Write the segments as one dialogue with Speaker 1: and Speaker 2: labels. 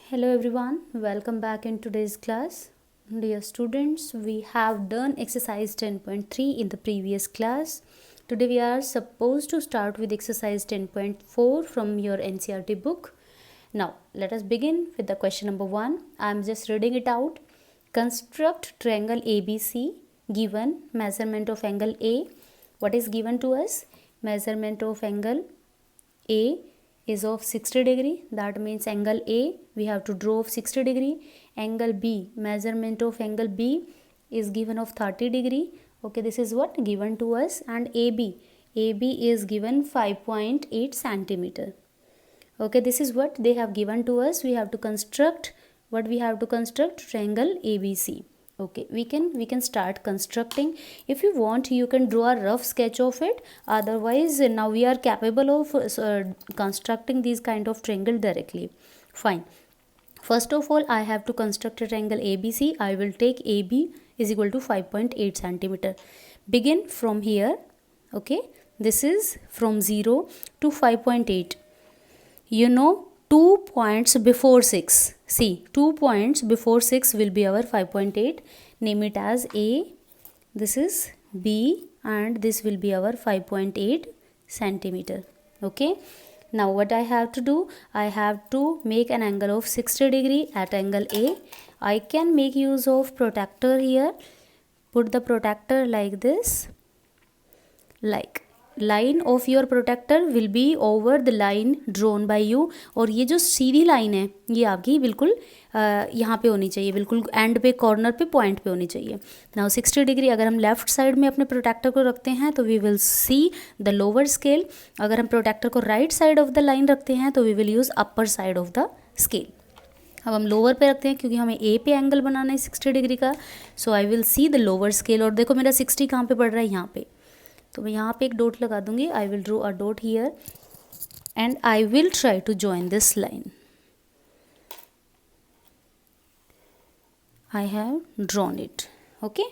Speaker 1: Hello everyone, welcome back in today's class. Dear students, we have done exercise 10.3 in the previous class. Today we are supposed to start with exercise 10.4 from your NCERT book. Now let us begin with the question number 1. I am just reading it out. Construct triangle ABC given measurement of angle A. What is given to us? Measurement of angle A is of 60 degree. That means angle A we have to draw of 60 degree. Angle B, measurement of angle B is given of 30 degree. Okay, this is what given to us. And AB is given 5.8 centimeter. Okay, this is what they have given to us. We have to construct triangle ABC. Okay, we can start constructing. If you want, you can draw a rough sketch of it. Otherwise, now we are capable of constructing these kind of triangle directly. Fine. First of all, I have to construct a triangle ABC. I will take AB is equal to 5.8 centimeter. Begin from here. Okay, this is from 0 to 5.8. You know, 2 points before 6. See, 2 points before 6 will be our 5.8. Name it as A, this is B, and this will be our 5.8 centimeter. Okay. Now what I have to do? I have to make an angle of 60 degree at angle A. I can make use of protractor here. Put the protractor like this. Like line of your protractor will be over the line drawn by you. और ये जो सीधी line है ये आपकी बिल्कुल यहाँ पे होनी चाहिए, बिल्कुल एंड पे कॉर्नर पे पॉइंट पे होनी चाहिए. नाउ 60 डिग्री अगर हम लेफ्ट साइड में अपने प्रोट्रैक्टर को रखते हैं तो we will see the lower scale. अगर हम प्रोट्रैक्टर को right side of the line रखते हैं तो we will use upper side of the scale. अब हम लोअर पे रखते हैं क्योंकि हमें ए पे एंगल बनाना है 60 डिग्री का. So I will see the lower scale. और देखो मेरा 60 कहाँ पे पड़ रहा है, यहाँ पे. तो मैं यहाँ पे एक डॉट लगा दूंगी. I will draw a dot here and I will try to join this line. I have drawn it. Okay,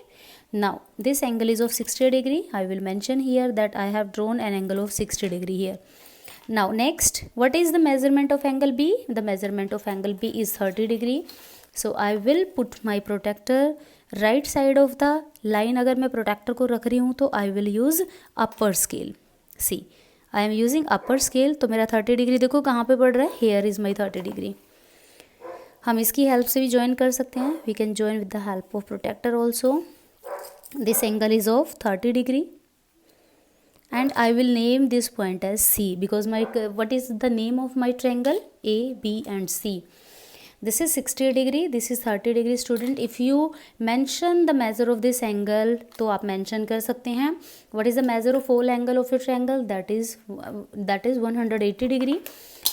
Speaker 1: now this angle is of 60 degree. I will mention here that I have drawn an angle of 60 degree here. Now next, what is the measurement of angle B? The measurement of angle B is 30 degree. So I will put my protractor right side of the line. अगर मैं protractor को रख रही हूँ तो I will use upper scale. See, I am using upper scale. तो मेरा 30 degree देखो कहाँ पे पड़ रहा है. Here is my 30 degree. हम इसकी हेल्प से भी ज्वाइन कर सकते हैं. We can join with the help of protractor also. This angle is of 30 degree and I will name this point as C because my what is the name of my triangle A B and C. This is 60 degree, this is 30 degree. Student, if you mention the measure of this angle तो आप mention कर सकते हैं. What is the measure of all angle of your triangle? That is 180 degree.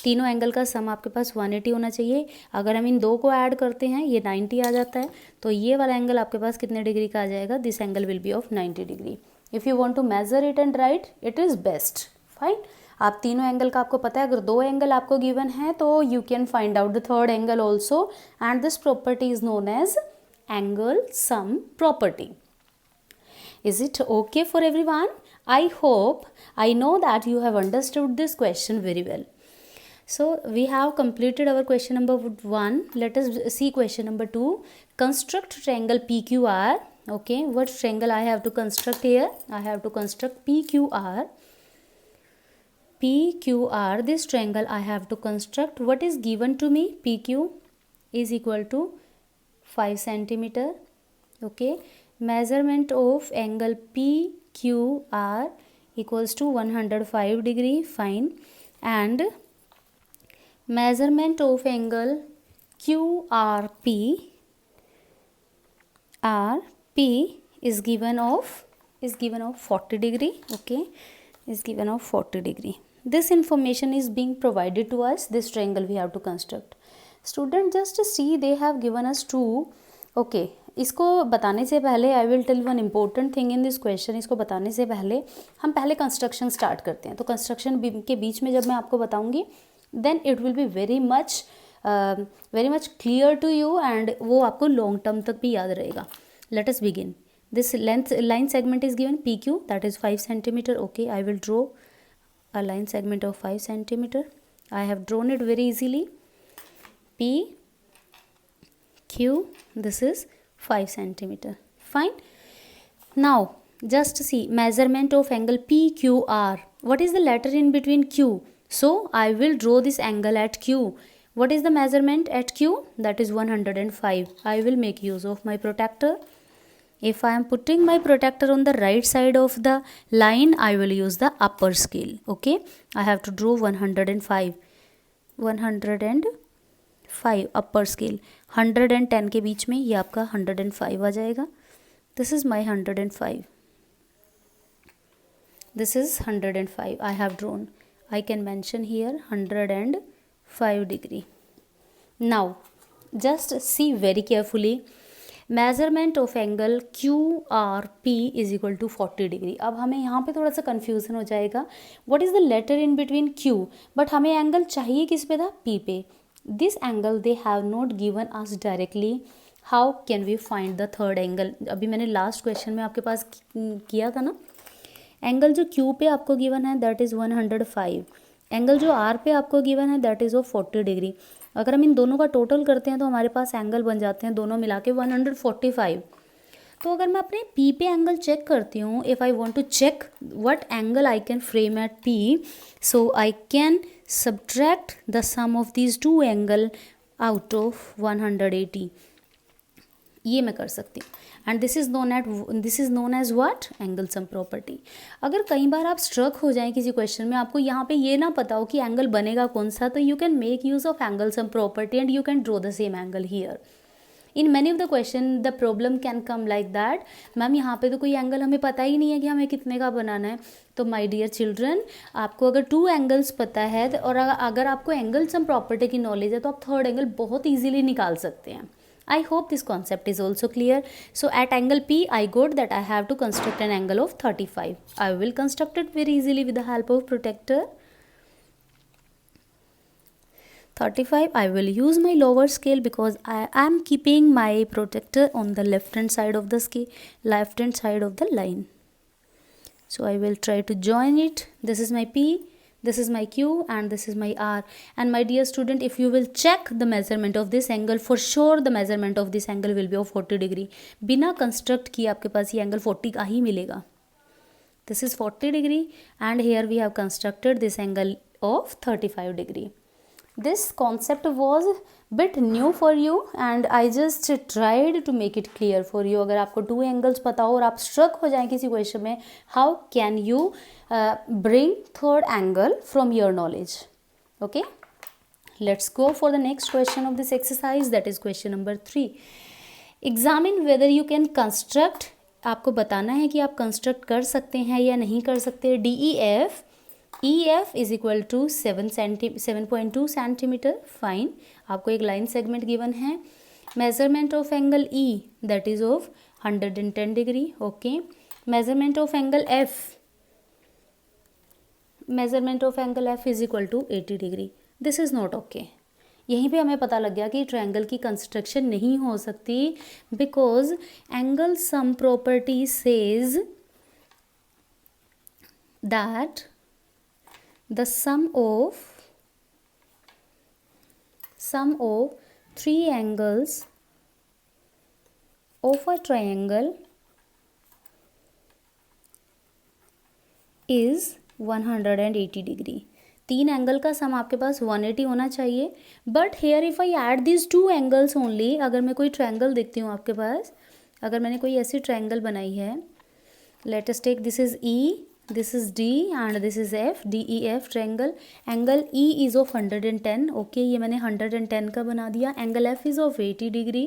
Speaker 1: तीनों angle का सम आपके पास 180 होना चाहिए. अगर हम इन दो को ऐड करते हैं ये 90 आ जाता है. तो ये वाला एंगल आपके पास कितने डिग्री का आ जाएगा? This angle will be of 90 degree. If you want to measure it and write it is best. Fine. आप तीनों एंगल का आपको पता है. अगर दो एंगल आपको गिवन है तो you can find out the third angle also. And this property is known as angle sum property. Is it okay for everyone? I hope, I know that you have understood this question very well. So we have completed our question number 1. Let us see question number 2. Construct triangle PQR. Okay, what triangle I have to construct here? I have to construct PQR. PQR, this triangle I have to construct. What is given to me? PQ is equal to 5 centimeter. Okay, measurement of angle PQR equals to 105 degree. Fine. And measurement of angle QRP RP is given of 40 degree. Okay, is given of 40 degree. This information is being provided to us. This triangle we have to construct. Student, just see they have given us 2. Okay, इसको बताने से पहले I will tell one important thing in this question. इसको बताने से पहले हम पहले कंस्ट्रक्शन स्टार्ट करते हैं. तो कंस्ट्रक्शन के बीच में जब मैं आपको बताऊंगी then it will be very much clear to you and वो आपको लॉन्ग टर्म तक भी याद रहेगा. Let us begin. This line segment is given PQ, that is 5 centimeter. Okay, I will draw a line segment of 5 centimeter. I have drawn it very easily. P Q, this is 5 centimeter. Fine. Now just see measurement of angle PQR. What is the letter in between Q? So I will draw this angle at Q. What is the measurement at Q? That is 105. I will make use of my protractor. If I am putting my protractor on the right side of the line, I will use the upper scale. Okay, I have to draw 105. 105 upper scale 110 के बीच में ये आपका 105 आ जाएगा. This is my 105. This is 105. I have drawn. I can mention here 105 degree. Now just see very carefully. Measurement of angle QRP is equal to 40 degree. अब हमें यहाँ पे थोड़ा सा कन्फ्यूजन हो जाएगा. What is the letter in between Q, but हमें angle चाहिए किस पे था? P पे. This angle they have not given us directly. How can we find the third angle? अभी मैंने लास्ट क्वेश्चन में आपके पास किया था ना. एंगल जो Q पे आपको गिवन है दैट इज़ 105. एंगल जो R पे आपको गिवन है दैट इज़ ऑफ 40 डिग्री. अगर हम इन दोनों का टोटल करते हैं तो हमारे पास एंगल बन जाते हैं दोनों मिला के 145. तो अगर मैं अपने P पे एंगल चेक करती हूँ, if I want to check what angle I can frame at P, so I can subtract the sum of these two angle out of 180. ये मैं कर सकती हूँ. And this is known as what? Angle sum property. अगर कई बार आप struck हो जाएं किसी क्वेश्चन में, आपको यहाँ पे ये ना पता हो कि एंगल बनेगा कौन सा, तो you can make use of angle sum property and you can draw the same angle here. In many of the question the problem can come like that. Ma'am यहाँ पे तो कोई एंगल हमें पता ही नहीं है कि हमें कितने का बनाना है. तो माय डियर चिल्ड्रन, आपको अगर टू एंगल्स पता है और अगर आपको एंगल सम प्रॉपर्टी की नॉलेज है तो आप थर्ड एंगल बहुत ईजिली निकाल सकते हैं. I hope this concept is also clear. So at angle P, I got that I have to construct an angle of 35. I will construct it very easily with the help of protractor. 35. I will use my lower scale because I am keeping my protractor on the left hand side of the scale, left hand side of the line. So I will try to join it. This is my P. This is my Q and this is my R. And my dear student, if you will check the measurement of this angle, for sure the measurement of this angle will be of 40 degree. बिना construct किए आपके पास ये angle 40 का ही मिलेगा. This is 40 degree and here we have constructed this angle of 35 degree. This concept was bit new for you and I just tried to make it clear for you. अगर आपको two angles पता हो और आप struck हो जाएं किसी question में, how can you bring third angle from your knowledge? Okay, let's go for the next question of this exercise, that is question number 3. Examine whether you can construct. आपको बताना है कि आप कंस्ट्रक्ट कर सकते हैं या नहीं कर सकते. DEF EF is equal to 7.2 centimetre. Fine. आपको एक लाइन सेगमेंट गिवन है. Measurement of angle E that is of 110 degree. Okay. Measurement of angle F is equal to 80 degree. This is not okay. यहीं पे हमें पता लग गया कि ट्रायंगल की कंस्ट्रक्शन नहीं हो सकती because angle sum property says that the sum of three angles of a triangle is 180 degree. तीन एंगल का सम आपके पास 180 होना चाहिए. But here if I add this two angles only, अगर मैं कोई ट्रायंगल देखती हूँ आपके पास, अगर मैंने कोई ऐसी ट्रायंगल बनाई है, let us take this is E, this is D and this is F, DEF triangle. Angle E is of 110. Okay, ये मैंने 110 का बना दिया. Angle F is of 80 degree.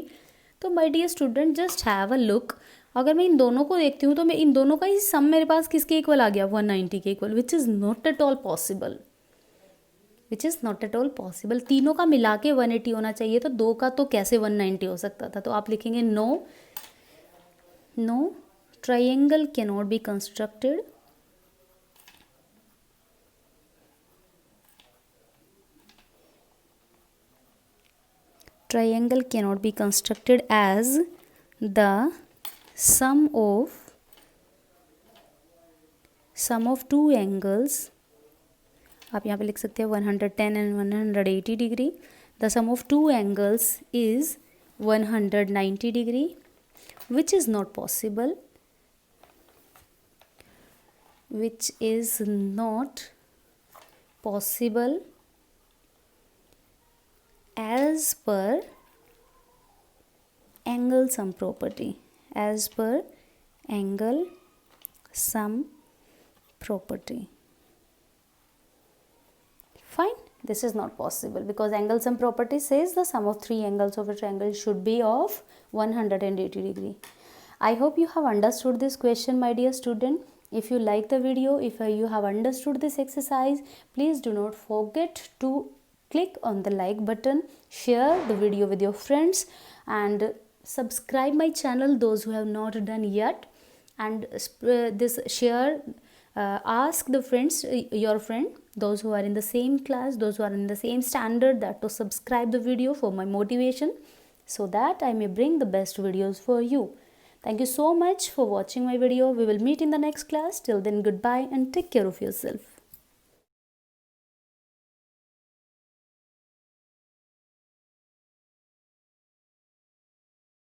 Speaker 1: तो my dear student just have a look. अगर मैं इन दोनों को देखती हूँ तो मैं इन दोनों का ही सम मेरे पास किसके इक्वल आ गया? 190 के equal. Which is not at all possible. तीनों का मिला के 180 होना चाहिए, तो दो का तो कैसे 190 हो सकता था? तो आप लिखेंगे no triangle can not be constructed. Triangle cannot be constructed as the sum of two angles. आप यहाँ पे लिख सकते हैं 110 and 180 degree. The sum of two angles is 190 degree, which is not possible, which is not possible as per angle sum property, as per angle sum property. Fine, this is not possible because angle sum property says the sum of three angles of a triangle should be of 180 degree. I hope you have understood this question, my dear student. If you like the video, if you have understood this exercise, please do not forget to click on the like button, share the video with your friends, and subscribe my channel those who have not done yet, and ask the friends, your friend, those who are in the same class, those who are in the same standard, that to subscribe the video for my motivation, so that I may bring the best videos for you. Thank you so much for watching my video. We will meet in the next class. Till then, goodbye and take care of yourself.